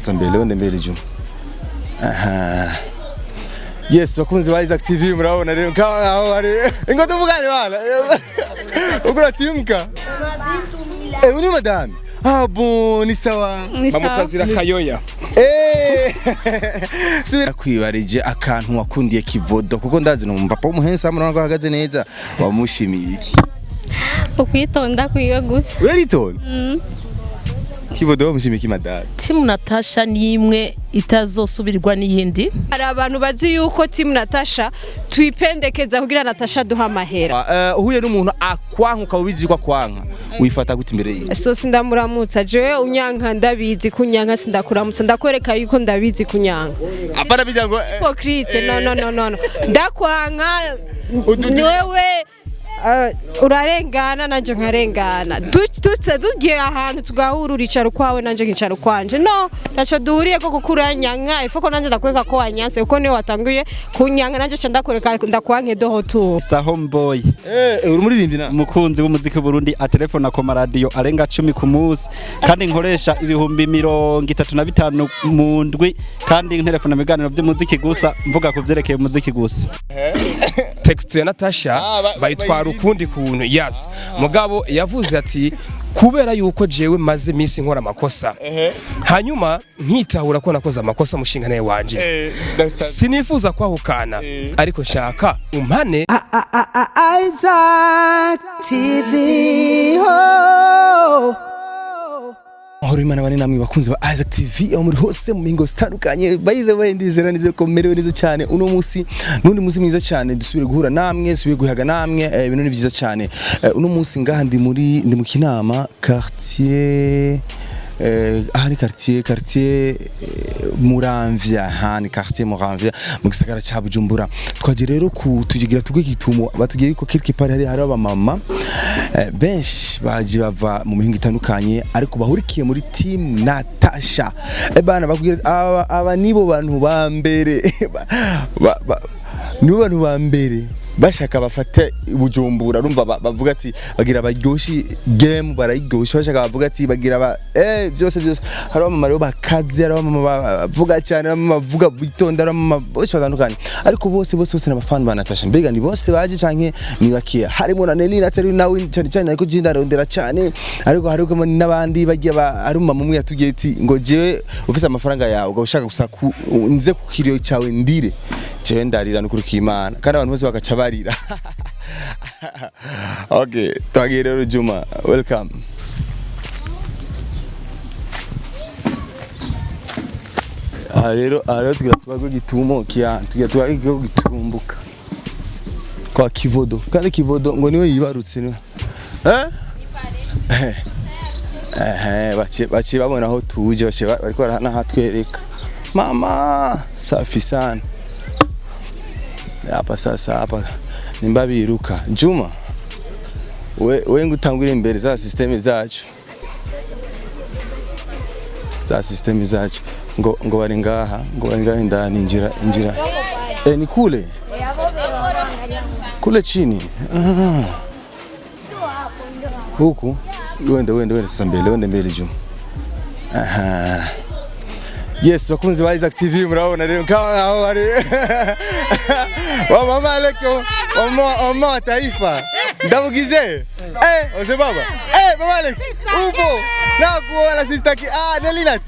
Tambele ndembele Juma. Aha. Yes, bakunzi ba Isaac TV murabona rero ngaho ari. Ingo tuvugane bana. Ukura timka. Uni madame. Ah bon, ni sawa. Bamutazira kayoya. Subira kwibarije akantu wakundiye Kivodo kuko ndazi no mpapa w'umuhensa murana ko hagaze neza wamushimiye iki? Ukwitonda kwiwe gusa. Weritonda? Kivodo wamushimiye iki madame? Team Natasha ni imwe itazosubirwa n'iyindi. Hari abantu bazi yuko Team Natasha twipendekeza kugira Natasha duha amahera. Uhuye n'umuntu akwanka ubizi ko kwanka wifata gute imbere yiwe? So sindamuramutsa jewe unyanka ndabizi kunyanka sindakuramutsa ndakwereka yuko ndabizi kunyanka. Apana bijya ngo hypocrite no. Ndakwanka niwewe urarengana nanje nkarengana tugiye ahantu tugahurura icaro kwawe nanje nkicaro kwanje no naco duhuriye ko kukuranyanka ifoko nanje ndakwereka ko wanyanse uko niwe watanguye kunyanka nanje ca ndakwereka ndakwanke doho tu Star Homeboy uri muririmbyi na mukunzi w'umuziki Burundi a telefone ko radio arenga 10 ku munsi kandi nkoresha ibihumbi 35 mu ndwi kandi telefone ibiganiro by'umuziki gusa mvuga ku vyerekeye umuziki gusa. Text ya Natasha bayitwara ukundi kuntu yes mugabo yavuze ati kubera yuko jewe maze minsi nkora amakosa hanyuma nkitahura ko nakoze amakosa mushinga naye wanje sinifuza kwahukana ariko shaka umpane Isaac TV Ahora imana bane namwe bakunzi ba Isaac TV aho muri hose mu mingo zitandukanye by the way ndizera nize ko merewe neza cyane uno munsi nundi munsi mwiza cyane dusubire guhura namwe dusubire guhaga namwe ibintu ni byiza cyane uno munsi ngaha ndi mu Kinama quartier ahari quartier Muramvya hani quartier Muramvya mu gisagara ca Bujumbura twaje rero tugigira tugwigitumo batugiye ko quelque part hari aba mama benshi baje bava mu mihingo itandukanye ariko bahurikiye muri Team Natasha bana bakugira aba nibo bantu ba mbere nibo bantu ba mbere bashaka bafate Bujumbura urumva bavuga ati bagira baryoshi game barayigosha bashaka bavuga ati bagira byose hari abamama rero bakazi hari abamama bavuga cyane bavuga bitonda abamama bose batandukanye ariko bose n'abafana ba Natasha mbega ni bose baje canke ni bakiya harimo na Nelly natari nawe cyane ariko jinda rondera cyane ariko hariko n'abandi bagiye ari umama umwe yatugiye ati ngo jewe ufise amafaranga yawe ugashaka gusa nze ku kiriyo cyawe ndire jewe ndarira no kuruka Imana kandi abantu bose bagaca barira. Okay, twagiye rero Juma, welcome. Rero tugira twago gitumo kiya tugira twago giturumbuka kwa Kivodo kandi Kivodo ngo niwe yibarutse no bace babona aho tuje bace bariko barana hatwereka mama safi sana hapa sasa hapa nimba biruka Juma we ngutangwira imbere za system zacu ngo bari ngaha indani injira ni kule chini huku wende sasa mbele Juma. Aha. Yes, bakunzi ba Isaac TV murabona rero ngaho ari. Mama aleko, mama taifa. Ndavugize. Ose baba. Mama aleko. Upo. Na kuona sister ki Nelly Nat.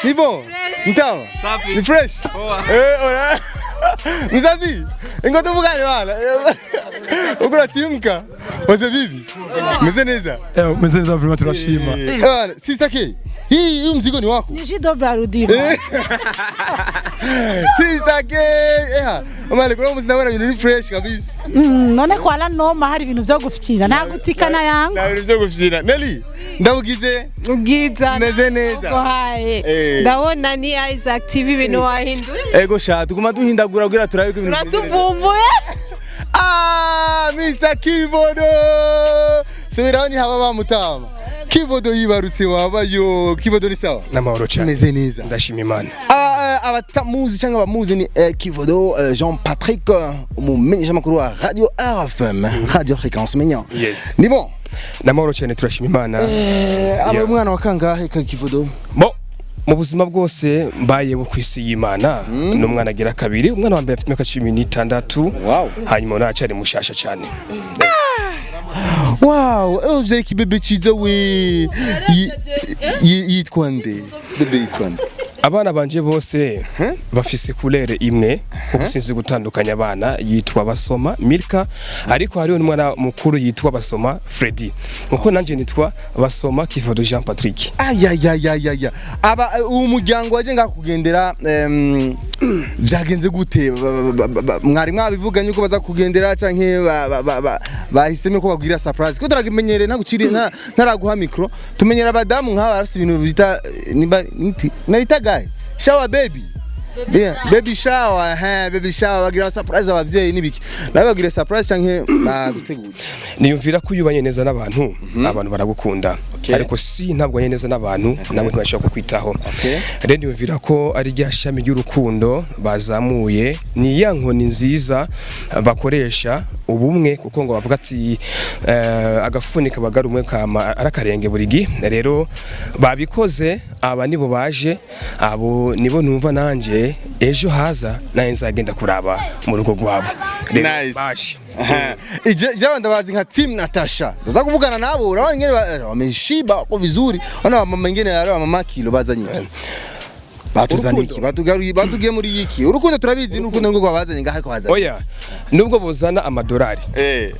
Ni bon. Ntawa. Ni fresh. Ora. Mzazi. Ingo tuvugane bana. Ukura timka. Ose bibi. Mzeneza. Mzeneza vraiment turashima. Sister ki hii mzigo ni wako. Ni jido barudima. Sister ke mama lekora muzinabona ibintu ni fresh kabisa. None kwala noma hari ibintu byo gufyira nagutikana yangu. Na ibintu byo gufyira. Nelly ndabugize ubwiza meze neza. Ndabona ni Isaac TV ibintu wahindura. Ego sha tuguma duhindagura kugira turabe ko ibintu. Uratuvumbuye. Mr. Kivodo. Subiraho ni haba bamutama. Kivodo yibarutse wabayo Kivodo ni sawa namahoro cyane meze neza ndashima Imana abatamuzi cyangwa bamuzi ni Kivodo Jean Patrick umumenyesha makuru wa Radio RFM Radio Fréquence Mignon ni bon namahoro cyane turashima Imana aba mwana wa kangahe ka Kivodo bo mu buzima bwose mbayeho ku isi y'Imana n'umwana agira kabiri umwana wa mbere afite imyaka 16 hanyuma nacari mushasha cyane Wow, uje kibebe ciza we yitwa nde? Bebe yitwa nde? Abana banje bose bafise couleur imwe kuko sinzi gutandukanya abana yitwa Basoma Milka ariko hariho n'umwana mukuru yitwa Basoma Freddy muko nanje nitwa Basoma Kivodo Jean Patrick. Aya aba umuryango waje ngakugendera byagenze gute mwari mwabivuganye uko baza kugendera canke bahisemo ko bagwira surprise ko turagimenyere naguciri ntaraguha micro tumenyera abadamu nk'aba barafite ibintu bita nabita guy shower baby baby shower baby shower bagira surprise abavyeyi nibiki nawe bagira surprise canke bagutegura niyumvira ko uyubanye neza n'abantu abantu baragukunda ariko si ntabwo neza n'abantu nabo ntibashaka kukwitaho rero niyumvira ko ari rya shami ry'urukundo bazamuye ni ya nkoni nziza bakoresha ubumwe kuko ngo bavuga ati agafunika bagarumwe kama arakarenge burigi rero babikoze aba nibo baje abo nibo numva nanje ejo haza naye nzagenda kuraba mu rugo rwabo nice ije ndabazi nka team Natasha ndaza kuvugana nabo urabona ngene wameshiba ko vizuri wana mama ngene yari mama kilo bazanye batuzana iki batugiye muri iki urukundo turabizi n'urukundo ngo babazanye ngaho ariko bazanye oya nubwo bozana amadolari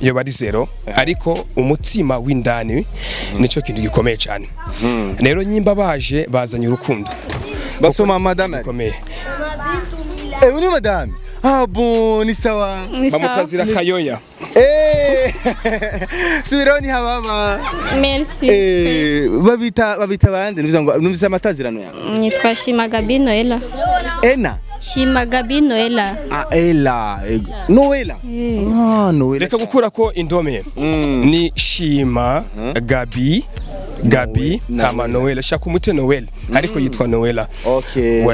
yo bari zero ariko umutima w'indani nico kintu gikomeye cyane rero nyimba baje bazanye urukundo Basoma madame komeye uni madame bon ni sawa bamutazira kayoya Subironi hababa Merci. babita bande numvise amatazirano yawe Nitwa Shimagabi Noela. Ena Shimagabi Noela. Ela Noela Noela reka gukura ko indome ni Shima Gabi kama Noela shaka umute Noel ariko yitwa Noela. Okay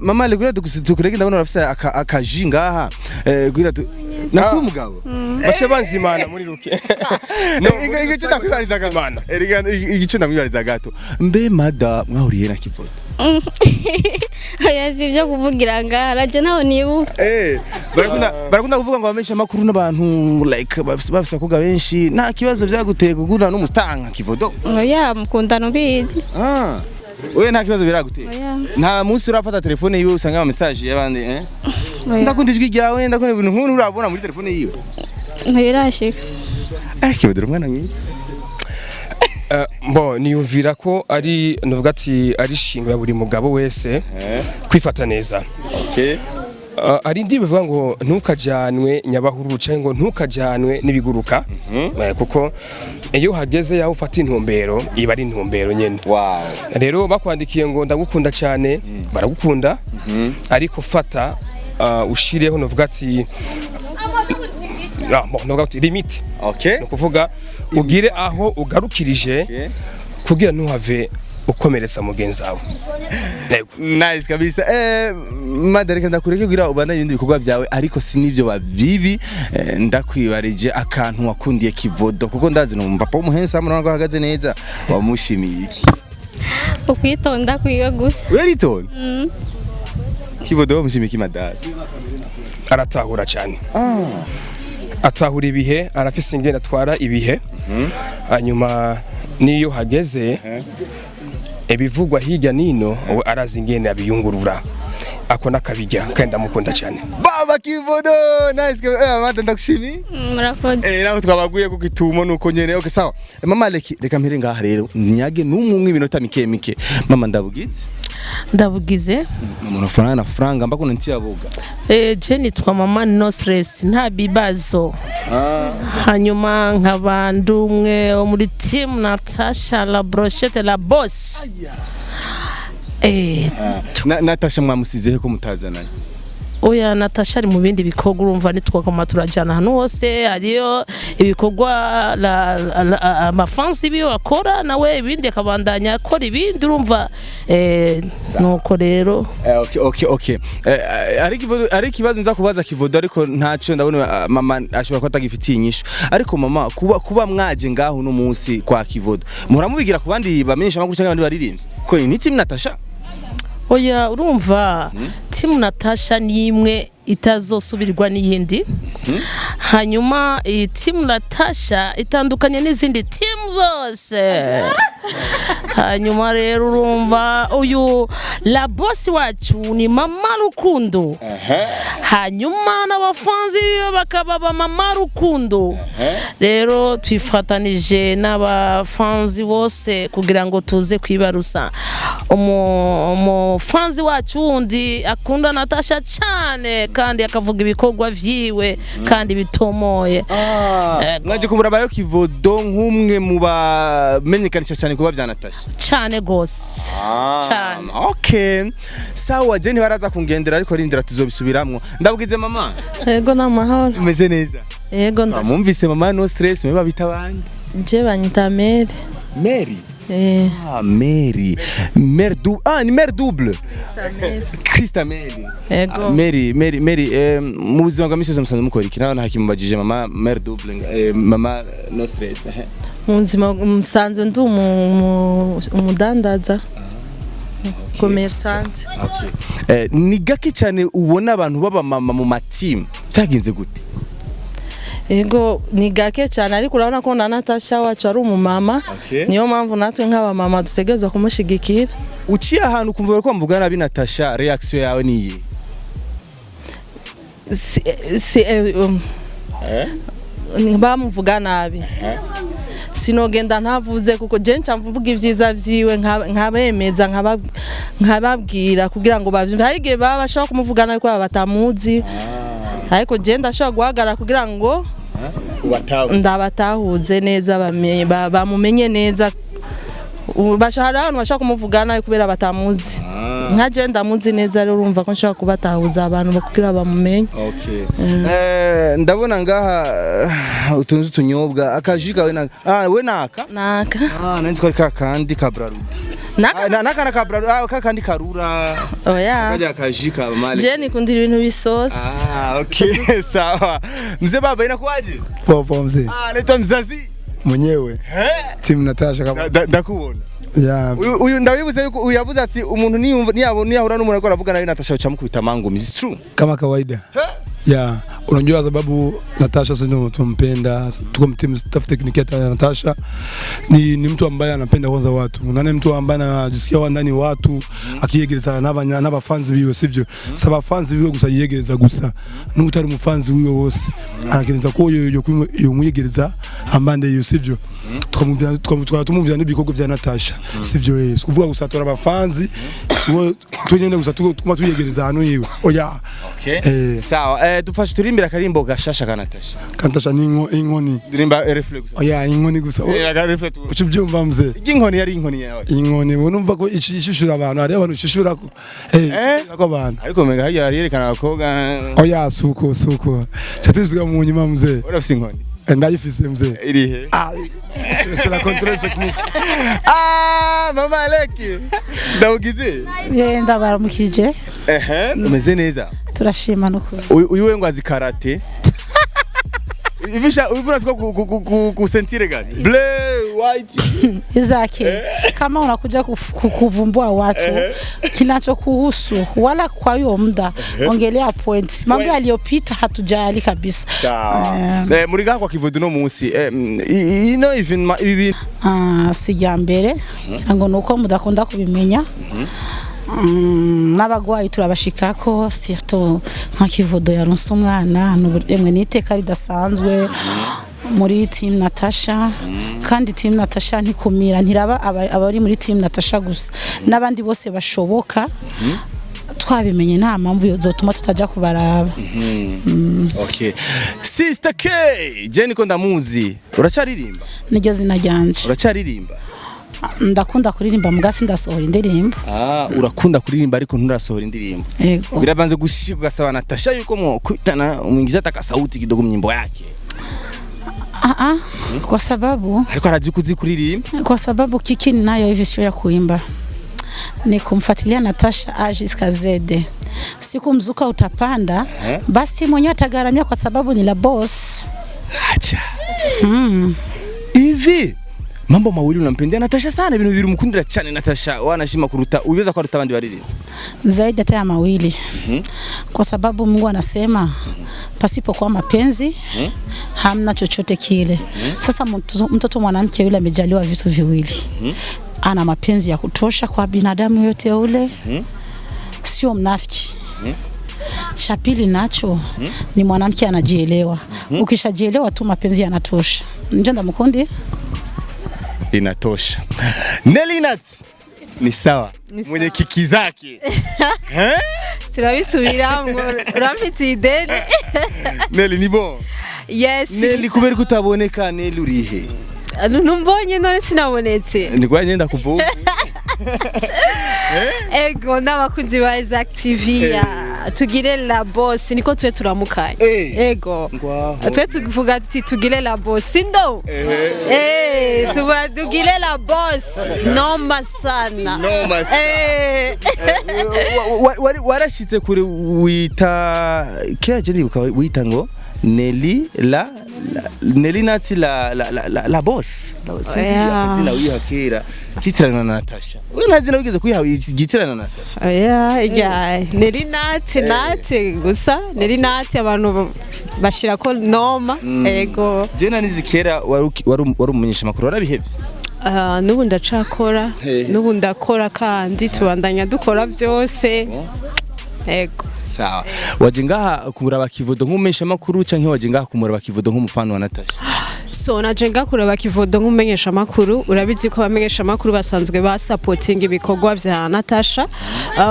mama legura tukurege ndabona urafise akaji ngaha gwira nakuru mugabo bace banzimana muri ruke igice ndakwibariza gato igice ndakwibariza gato mbe mada mwahuriye na Kivodo Oya sivyo kuvugira ngaha raje naho nibu barakunda kuvuga ngo bamesha makuru n'abantu like bafisa kuga benshi nta kibazo byaguteye kugura n'umustanga Kivodo oya mukundano bizi Oya nta kibazo biraguteye nta munsi urafata telefone yiwe usanga ama message y'abandi ndakunda ijwi ryawe ndakunda ibintu nk'ubu urabona muri telefone yiwe ntibirashika Kivodo mwana mwiza Bo niyumvira ko ari nuvuga ati ari shingo ya buri mugabo wese kwifata neza ari ndi bivuga ngo ntukajanwe nyabahuru cyangwa ngo ntukajanwe n'ibiguruka kuko iyo hageze yaho ufata intumbero iba ari intumbero nyene rero bakwandikiye ngo ndagukunda cyane baragukunda ariko fata ushireho nuvuga ati nuvuga ati limite no kuvuga ugire aho ugarukirije kugira ntuhave ukomeretsa mugenzi wawe nice kabisa madareka ndakureke kugira ubandanye ibindi bikorwa byawe ariko sinivyo babibi ndakwibarije akantu wakundiye Kivodo kuko ndazi no papa umuhensa murana ngo hagaze neza wamushimiye iki ukwitonda kwiwe gusa weritonda Kivodo wamushimiye iki madari aratahura cyane atahura ibihe arafise ingene atwara ibihe hanyuma niyo hageze ebivugwa hirya nino arazi ingene abiyungurura akona kabijya kandi ndamukunda cyane baba Kivodo nice mama ndakushimi murakoze naho twabaguye ku gitumo nuko nyene okay sawa mama reka mpire ngaha rero nyage n'umwe iminota mike mama ndabugize umuntu ufana na franga mbako ntiyabuga je nitwa mama no stress nta bibazo hanyuma nk'abandumwe wo muri team Natasha la brochette la boss Natasha mwamusizehe ko mutazananye oya Natasha ari mu bindi bikorwa urumva nitwakoma turajana hano hose hariyo ibikorwa amafansi biyo akora nawe ibindi akabandanya akora ibindi urumva nuko rero okay ari kibazo nza kubaza Kivodo ariko ntaco ndabona mama ashobora ko atagifitiye inyisho ariko mama kuba mwaje ngaho no munsi kwa Kivodo muhora mubigira ku bandi bamenyesha makuru cyangwa abandi baririmbye ko ni team Natasha oya urumva team Natasha ni imwe itazosubirwa n'iyindi hanyuma iyi team Natasha itandukanye n'izindi team zose hanyuma rero urumva uyu la boss wacu ni Mama Rukundo hanyuma n'abafanzi bakaba ba Mama Rukundo rero twifatanije n'abafanzi bose kugira ngo tuze kwibarusa umufanzi wacu wundi akunda Natasha cyane kandi akavuga ibikorwa vyiwe kandi bitomoye mwaje kumura bayo Kivodo nk'umwe mu bamenyekanisha cyane kuba bya Natasha cyane gose cyane okay sawa je ntibaraza kungendera ariko rindira tuzobisubiramwo ndabugize mama yego namahoro umeze neza yego mwumvise mama no stress mwe babita abandi je banyita Mary Mary Mary ni mère double Christa Mary yego Mary mu buzima bwa misozi musanzwe mukora iki nta kimubajije mama mère double mama no stress mu buzima musanzwe ndi umudandaza commerçant ni gake cyane ubona abantu baba mama mu mateam byagenze gute Ego ni gake cyane ariko urabona ko na Natasha wacu ari umumama niyo mpamvu natwe nk'aba mama dutegereza kumushigikira uciye ahantu kumva ko mvugana nabi Natasha reaction yawe niyi bamuvuga nabi sinogenda ntavuze kuko je ncamvuga ivyiza vyiwe nkabemeza nkababwira kugira ngo bavyumve harige baba bashaka kumuvugana ariko batamuzi ariko je ndashaka guhagara kugira ngo ndabatahuze neza bamumenye neza bashahara abantu bashaka kumuvugana kubera batamuzi nka je ndamuzi neza rero urumva ko nshaka kubatahuza abantu bakubwira bamumenye ndabona ngaha utunzu tunyobwa akajika we naka nanzi ko ari kandi kabrarudi naka kabrarudi kakandi karura oya kaja kajika mali je nikundira ibintu bisosa okay sawa mzee baba inakuaje popo mzee leta mzazi mwenyewe team Natasha kama ndakubona uyu ndabibuze yuko uyavuze ati umuntu niyahura n'umuntu akora avuga nawe Natasha ucamukubita mangumi is true kama kawaida unajua sababu Natasha sisi tunampenda tuko team staff technique ya Natasha ni mtu ambaye anapenda kwanza watu na ni mtu ambaye anajisikia ndani watu akiyegereza n'aba fans biwe sivyo saba fans biwe gusa yiyegereza gusa n'utari mu fans wiwe wose anakeneza ko yo muyegereza ambande yo sivyo tukamuvya n'ibikoko vya Natasha sivyo Yesu kuvuga gusa tora aba fans tunyene gusa tukuma tuyegereza hano yiwe oya sawa dufashe turimbira karimbo gashasha ka Natasha ni inkoni dirimba reflex oya inkoni gusa ucubyumva mzee inkoni yari inkoni yawe inkoni unumva ko ishishura abantu ari abantu ishishura ko ko abantu ariko mega hajya yerekana abakobwa oya suko cyatuziga mu nyuma mzee urafise inkoni ndayifise mzee irihe c'est la contrôle technique mama Aleki ndawugize ndabaramukije umeze neza turashima no kuri uyu we ngo azi karate Ivisha unafika ku sentire gani? Blue, white. Izake. Kama unakuja kuvumbua watu kinachokuhusu wala kwa hiyo muda ongelea points. Mambo yaliyopita hatujali kabisa. Sawa. Muriga kwa Kivodo no munsi. Ino even sijambere ngo nuko mudakunda kubimenya. N'abagwayi turabashikako surtout nka Kivodo yaronse umwana n'emwe niteka ridasanzwe muri team Natasha kandi team Natasha ntikumira ntiraba abari muri team Natasha gusa n'abandi bose bashoboka twabimenye nta mpamvu yozotuma tutajya kubaraba. Okay. Sister K, je niko ndamuzi. Uracaririmba? Niryo zina ryanje. Uracaririmba? Ndakunda kuririmba mugasi ndasohora indirimbo. Urakunda kuririmba ariko nturasohora indirimbo. Yego. Birabanze gushika gasaba Natasha yuko mo kwitana umwingiza taka sauti kidogo mnyimbo yake. Kwa sababu alikuwa anajukuzi kuririmba. Kwa sababu kiki ninayo hivi sio ya kuimba. Ni kumfuatilia Natasha A jusqu'à Z. Siku mzuka utapanda, basi mwenyewe atagaramia kwa sababu ni la boss. Acha. Hivi Mambo mawili unampendea Natasha sana, ibintu bibiri umukundira cyane Natasha, wanashima kuruta ubiweza kwa ruta abandi bariri zaidi hata ya mawili. Kwa sababu Mungu anasema pasipo kwa mapenzi hamna chochote kile. Sasa mtoto mwanamke yule amejaliwa vitu viwili. Ana mapenzi ya kutosha kwa binadamu yote ule. Sio mnafiki. Cha pili nacho ni mwanamke anajielewa. Ukishajielewa tu mapenzi yanatosha. Ndio ndamukundi? Inatosha. Nelly Nuts ni sawa. Mwenye kiki zake. Turabisubiramwo urafite ideni. Nelly ni bon. Yes. Nelly kubera kutaboneka Nelly urihe? Numbonye none sinabonetse. Ni kwa nyenda kuvuga. Ego n'abakunzi ba Isaac TV tugire la boss niko twe turamukanye. Ego. Twe tuvuga tuti tugire la boss ndo. Tugire la boss noma sana. Noma sana. Warashitse kure wita kera je nibuka wita ngo Nelly Nuts la boss. Zina wiha kera kitirana na Natasha. Wewe nazina wigeze kuyiha gitirana na Natasha. Nelly Nuts gusa Nelly Nuts abantu bashira ko noma. Ego. Je nizikera wari umunyesha makuru warabihevye. Nubu ndacakora nubu ndakora kandi tubandanya dukora byose. Ego. Sawa. Waje ngaha kumuraba Kivodo nk'umesha makuru canke waje ngaha kumuraba Kivodo nk'umufano wa Natasha? So naje ngaha kuraba Kivodo nk'umenyesha makuru, urabizi ko bamenyesha makuru basanzwe ba supporting ibikorwa vya Natasha.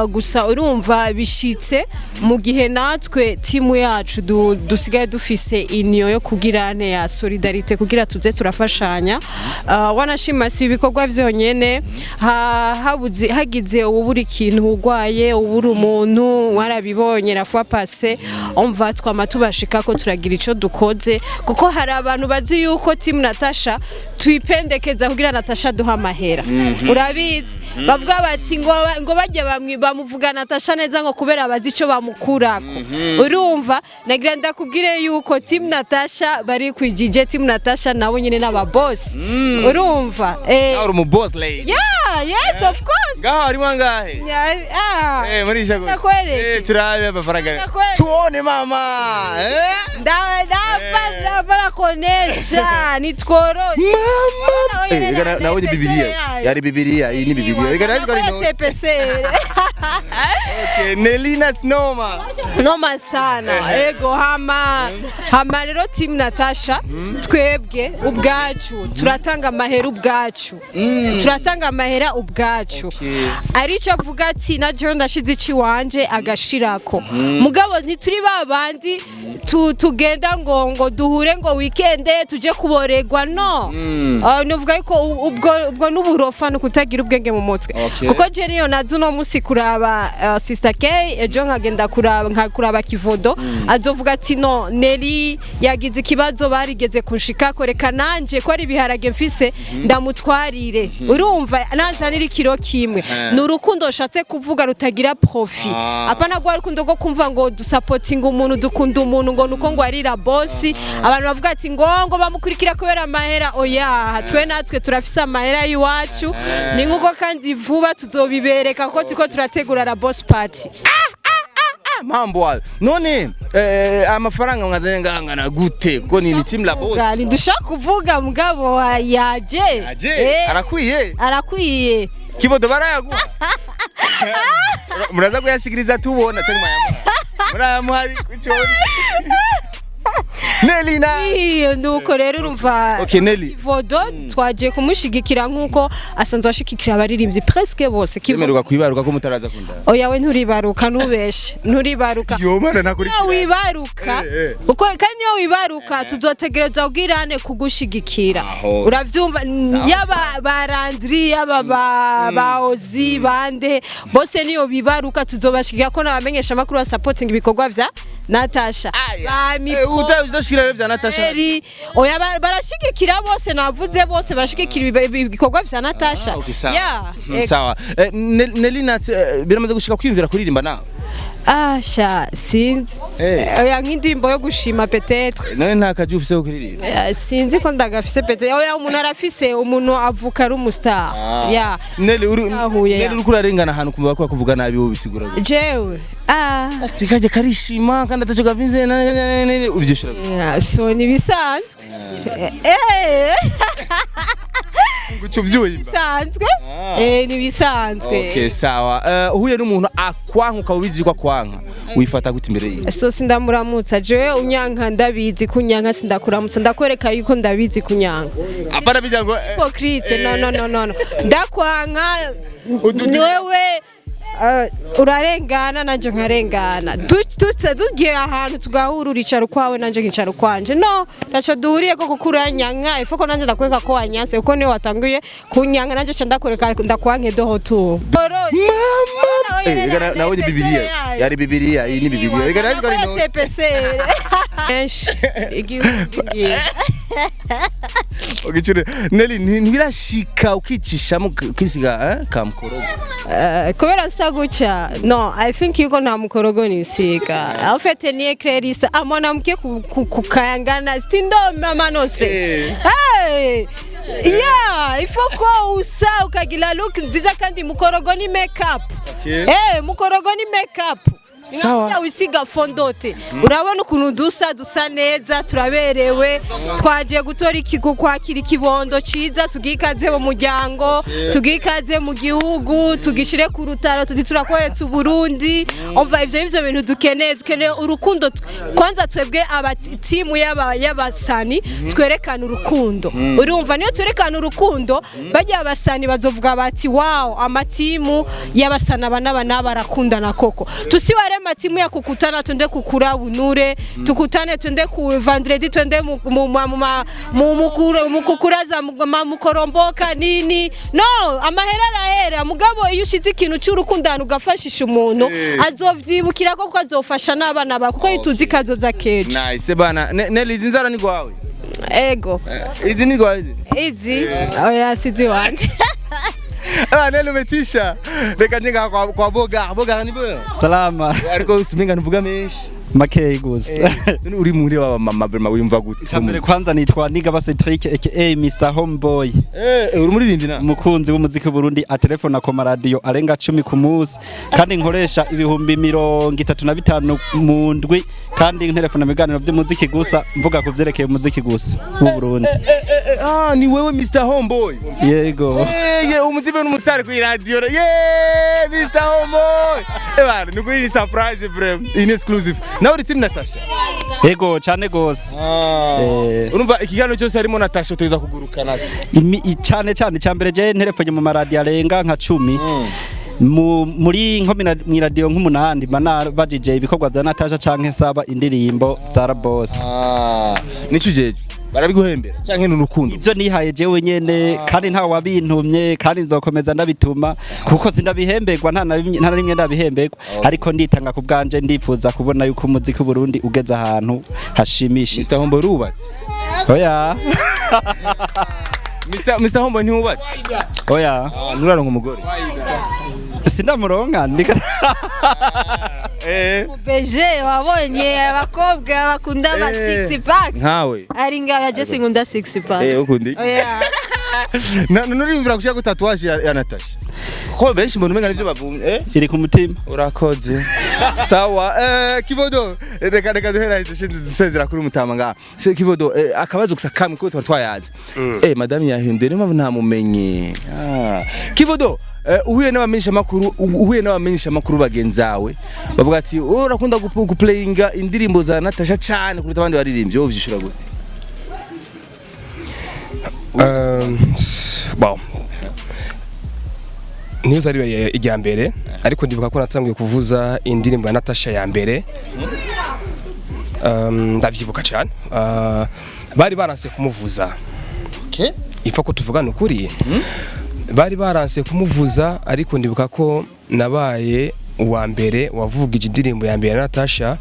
Gusa urumva bishitse mu gihe natwe timu yacu dusigaye dufise inyo yo kugirane ya solidarite kugira tuze turafashanya. Wanashima si ibikorwa vyonyene hagize uburi kintu ugwaye uburi umuntu warabibonye rafwa passe umva twama tubashika ko turagira ico dukoze kuko hari abantu bazi yuko team Natasha twipendekeza kugira Natasha duha amahera. Urabizi bavuga bati ngo bajye bamuvuga Natasha neza ngo kubera bazi ico bamukurako. Urumva nagira ndakubwire yuko team Natasha bari kwijije team Natasha nabo nyine n'aba boss. Urumva uri mu boss lady. Yes of course. Ngaho ari wangahe? Muri shago. Turabe bafaraga. Tuone mama. Ndapara konesha nitworo. Mama. Nawe Biblia. Yari Biblia, iyi ni Biblia. Okay, Nelly Nuts noma. Noma sana. Ego hama rero team Natasha twebwe ubwacu turatanga amahera ubwacu. Turatanga amahera ubwacu. Arico avuga ati na John ndashize iki wanje agashirako. Mugabo ntituri babandi tugenda ngo duhure ngo weekend tuje kuboregwa no. Nuvuga yuko ubwo n'uburofa no kutagira ubwenge mu mutwe. Kuko je niyo nazo no musi kuraba Sister K ejo nkagenda kuraba Kivodo azovuga ati no Nelly yagize ikibazo barigeze kunshika koreka nanje ko ari biharage mfise ndamutwarire. Urumva nanzanira ikiro kimwe. Nurukundo shatse kuvuga rutagira profit. Apana gwa rukundo go kumva ngo dusupporting umuntu dukunda umuntu ngo nuko ngo arira boss abantu bavuga ati ngo bamukurikira kubera amahera oya twe natwe turafise amahera yiwacu ni nkuko kandi vuba tuzobibereka ko tuko turategura la boss party. Mambo hayo none amafaranga mwazanye ngangana gute ko ni team la boss gali dushaka kuvuga mugabo yaje arakwiye Kivodo barayaguha muraza kuyashikiriza tubona cyangwa murayamuhari icyo Nelly nuko rero urumva Kivodo twaje kumushigikira nkuko asanzwe ashikikira abaririmbyi presque bose Kivodo kwibaruka ko mutaraza kunda oya we nturibaruka nubeshe nturibaruka yo mana nakuri wibaruka uko kandi yo wibaruka tuzotegereza ubwirane kugushigikira uravyumva yaba barandri yaba ba ozi bande bose niyo bibaruka tuzobashikira ko nabamenyesha makuru wa supporting ibikorwa vya Natasha uzashikira vya Natasha oya barashigikira bose navuze bose barashigikira ibikorwa vya Natasha sawa Nelly Nuts biramaze gushika kwiyumvira kuririmba nawe Sha sinzi oya nk'indirimbo yo gushima peut-être none nta kaji ufise ukuririmba sinzi ko ndagafise peut-être oya umuntu arafise umuntu avuka ari umustar ya Neli uri kurarengana ahantu kumva ko kuvuga nabi wo bisigura jewe sikaje karishima kandi atacho gavinze uvyishura so ni bisanzwe gucyo vyuyimba bisanzwe ni bisanzwe okay sawa uhuye n'umuntu akwanka ukabizi kwa kwanka wifata gute imbere yiwe so sindamuramutsa jewe unyanka ndabizi kunyanka sindakuramutsa ndakwereka yuko ndabizi kunyanka apana bijyango hypocrite no ndakwanka wewe urarengana nanje nkarengana tugiye ahantu tugahura uricara kwawe nanje nkicara kwanje no naco duhuriye ko kukuranyanka ifo ko nanje ndakwereka ko wanyanse uko niwe watanguye kunyanka nanje cha ndakwereka ndakwanke doho tu mama nawe bibiliya yari bibiliya iyi ni bibiliya rega nayo kari no TPC Ogicire Neli ntibirashika ukicishamo kwisiga kamukorogo kubera sagucha no I think yuko nta mukorogo nisiga en fait ni éclairisa amona mke kukayangana stindo mama no stress hey yeah ifoko usa ukagila look nziza kandi mukorogo ni makeup mukorogo ni makeup Sawa wisiga fondote urabona ukuntu dusa neza turaberewe twagiye gutora ikigo kwakira ikibondo ciza tugikaze mu muryango tugikaze mu gihugu tugishire ku rutaro turakoretse Burundi umva ivyo bintu dukeneye urukundo kwanza twebwe aba timu y'abasani twerekana urukundo urumva niyo twerekana urukundo bajya abasani bazovuga bati wow amatimu y'abasana bana barakundana koko tusiware matimu ya kukutana twende kukura bunure tukutane twende ku vendredi twende mu kukuraza mukoromboka nini no amahera arahera mugabo iyo ushize ikintu cy'urukundano ugafashisha umuntu azovyibukira ko azofasha n'abana ba kuko yituzi kazoza kejo nice bana Neli zinzara ni gwawe ego izi ni gwawe izi oya sizi wanje Neli umetisha reka njenga kwa boga ni bwe salama ariko usimenga nvuga menshi makei gusa uri muri wa mama brema wimva gute cyambere kwanza nitwa Nigaba Cedric aka Mr Homeboy uri muri rindi na mukunzi w'umuziki Burundi a telefone akoma radio arenga 10 ku munsi kandi nkoresha ibihumbi 35 mu ndwi kandi telefone miganiro by'umuziki gusa mvuga ku vyerekeye umuziki gusa mu Burundi ni wewe Mr Homeboy yego umuzibe n'umusare ku radio Mr Homeboy bana nuko iri surprise brem in exclusive nawe team Natasha yego cyane gose urumva ikiganiro cyose harimo Natasha tuza kuguruka naco cyane cyambere je telefone mu radio arenga nka 10 muri nko mu radio nk'umunandi bana bajije ibikorwa bya Natasha canke saba indirimbo za Boss nico jeje barabiguhembera canke n'urukundo ivyo nihaye jewe nyene kandi nta wabintumye kandi nzokomeza ndabituma kuko sindabihemberwa nta na rimwe ndabihemberwa ariko nditanga ku bwanje ndifuza kubona yuko umuziki Burundi ugeze ahantu hashimishije Mr Homeboy rubatse oya Mr Homeboy ntiwubatse oya nuraronka umugore sindamuronka ndika beje wabonye abakobwa bakunda ba 6 pack nkawe ari ngaho je singunda 6 pack ukundi oya nurimvira kushaka tatuage ya Natasha ko benshi mbona umenga nivyo bavumye iri ku mutima urakoze sawa Kibodo reka duhera isezera kuri mutama nga se Kibodo akabazo gusa kamwe ko twayaze madame yahindere mpamvu ntamumenye Kibodo uhuye n'abamenyesha makuru bagenzawe bavuga ati urakunda guplayinga indirimbo za Natasha cyane kuruta abandi baririmbye wo vyishura gute bon niyo ari ijya mbere ariko ndibuka ko natangiye kuvuza indirimbo ya Natasha ya mbere ndavyibuka cyane bari baranse kumuvuza ifa ko tuvugana ukuri bari baranse kumuvuza ariko ndibuka ko nabaye uwa mbere wavugije indirimbo ya mbere ya Natasha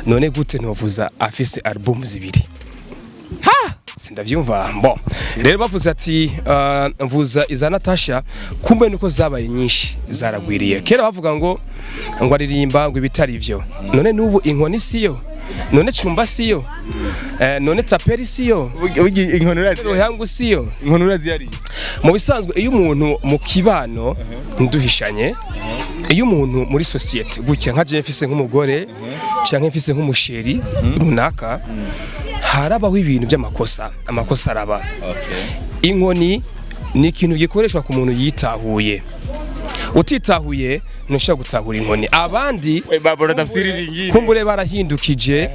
none gute ntiwavuza afise album zibiri sindavyumva bon rero bavuze ati mvuza iza Natasha kumbe nuko zabaye nyinshi zaragwiriye kera bavuga ngo aririmba ngo ibitari ivyo none nubu inkoni siyo none cumba siyo none taperi siyo inkoni yangu siyo inkoni urazi mu bisanzwe iyo umuntu mu kibano nduhishanye iyo umuntu muri societe gutya nka je mfise nk'umugore canke mfise nk'umusheri runaka harabaho ibintu by'amakosa amakosa araba inkoni ni ikintu gikoreshwa ku muntu yitahuye utitahuye ntushaka gutahura inkoni abandi kumbure barahindukije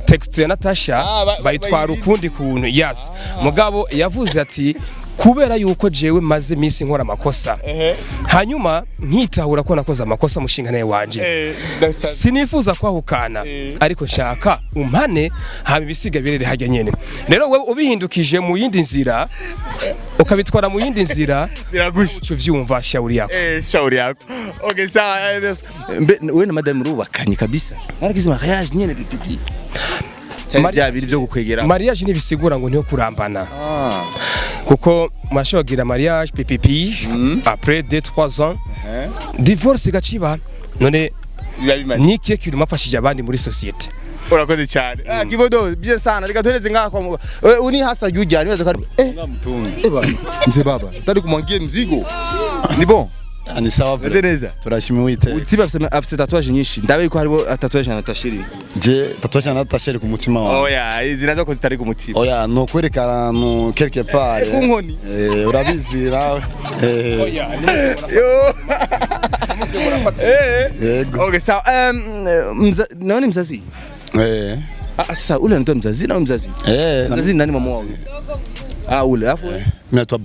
text ya Natasha bayitwara ukundi kuntu yes mugabo yavuze ati kubera yuko jewe maze misi nkora amakosa hanyuma nkitahura ko nakoze amakosa mushingane wanje sinifuza kwahukana ariko shaka umpane haba ibisiga birere hajya nyene rero wewe ubihindukije mu yindi nzira ukabitwara mu yindi nzira biragusha vyumva shauri yako shauri yako okay sawa wewe na madame rubakanye kabisa naragize mariage nyene pipi Mariage byo gukwegera mariage nibisigura ngo niyo kurambana kuko mashogira mariage pipipi après 2-3 ans divorce gaciba none nikiye kintu mafashije abandi muri societe urakoze cyane kivodo bye sana reka tuhereze ngako uni hasa jujya niweza ko mzee baba tari kumwangie mzigo ni bon ni sawa neza turashimye wite utsiba afite tatouage nyinshi ndabe ko haribo tatouage na Natashiri je tatouage na Natashiri ku mutima wawe oya zinaza ko zitari ku mutima oya no kwerekana no quelque part ku nkoni urabizi nawe oya okay sawa naone mzazi sasa ule ndo mzazi na mzazi mzazi nani mama wao ule afu mimi naitwa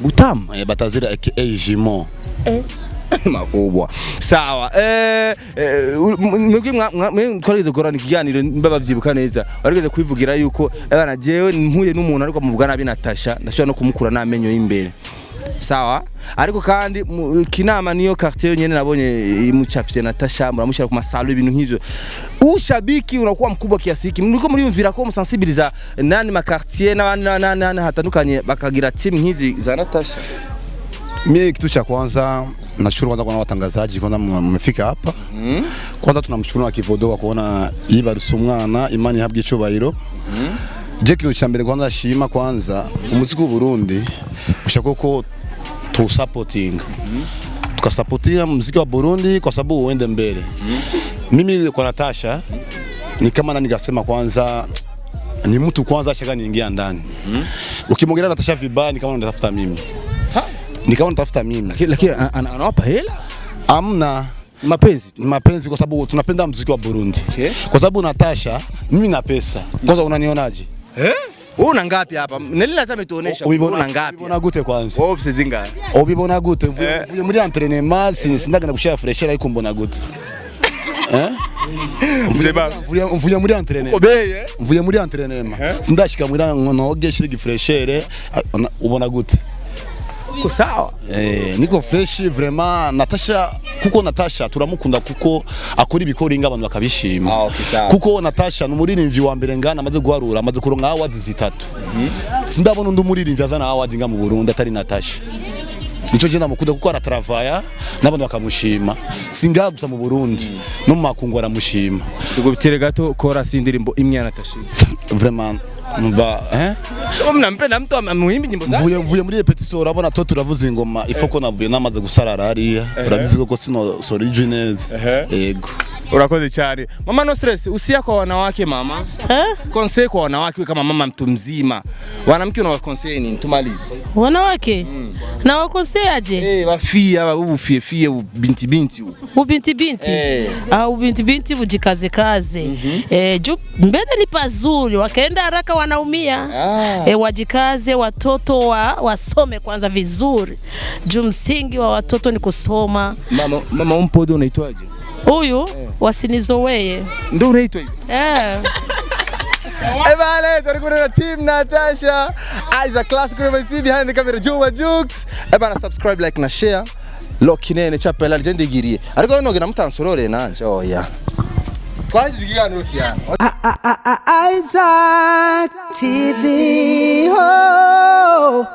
Butamu Batazira aka Jimo makubwa sawa mwebwe twarigeze gukorana ikiganiro mbabavyibuka neza warigeze kwivugira yuko abana jewe mpuye n'umuntu ariko muvuga nabi Natasha ndashobora no kumukura namenyo y'imbere sawa ariko kandi kinama niyo quartier nyene nabonye imuchafye Natasha muramushira ku masalo ibintu nk'ivyo ushabiki unakuwa mkubwa kiasi hiki mliko mliyumvira ko musensibiliza nani ma quartier na hatandukanye bakagira team nk'izi za Natasha mimi kitu cha kwanza nashukuru kwanza kwa watangazaji kwanza mmefika hapa kwanza tunamshukuru wa Kivodo kwa kuona yibaruse umwana imani habwe icubahiro je kintu cyambere kwanza shima kwanza umuziki w'u Burundi ushaka ko tu supporting tukasupportia muziki wa Burundi kwa sababu uende mbele mimi kwa Natasha ni kama nani nikasema kwanza ni mtu kwanza ashaka niingia ndani ukimwongelea Natasha vibaya ni kama unatafuta mimi ni kama unatafuta mimi lakini anawapa hela amna mapenzi kwa sababu tunapenda muziki wa Burundi kwa sababu Natasha mimi na pesa kwanza unanionaje una ngapi hapa nelila hata metuonesha una ngapi ubona gute kwanza ofisi zinga ubibona gute mvuye muri entraînement sindaga nagushaka fresher ariko mbona gute mvuye muri entraînement mvuye muri entraînement sindashika muri noge shiri fresher ubona gute ko sawa niko fresh vraiment Natasha kuko Natasha turamukunda kuko akora ibikoringa abantu bakabishima kuko Natasha numuririmvyi wa mbere ngana amaze guharura amaze kuronka awards 3 sindabona undi umuririmvyi azana award nga mu Burundi atari Natasha nico je ndamukunda kuko aratravailla n'abantu bakamushima singagusa mu Burundi no mu makungu aramushima tugubitire gato kora sindirimbo imwe Natasha vraiment mva mnampenda mtu amuhimbi nyimbo zake mvuye muri repetition urabona to turavuza ingoma ifoko navuye namaze gusarara hariya urabizi ko sino originals yego urakoze cyane mama no stress usia kwa wanawake mama conseil kwa wanawake kama mama mtu mzima wanamke una conseil nini tumalize wanawake na wakonsei aje bafia ubufie binti ubinti bujikaze kaze juu mbele ni pazuri wakaenda haraka wanaumia wajikaze watoto wasome kwanza vizuri juu msingi wa watoto ni kusoma mama umpodo unaitwaje huyu wasinizoweye ndio unaitwa hivi Ebale, tulikuwa na team Natasha, Isaac Classic University behind the camera Juma Jukes. Ebana subscribe, like na share. Lokinene chapela legend igirie. Ariko no gina mutansorore nanje. Oh yeah. twagize ikiganiro kiyana Isaac TV. Oh.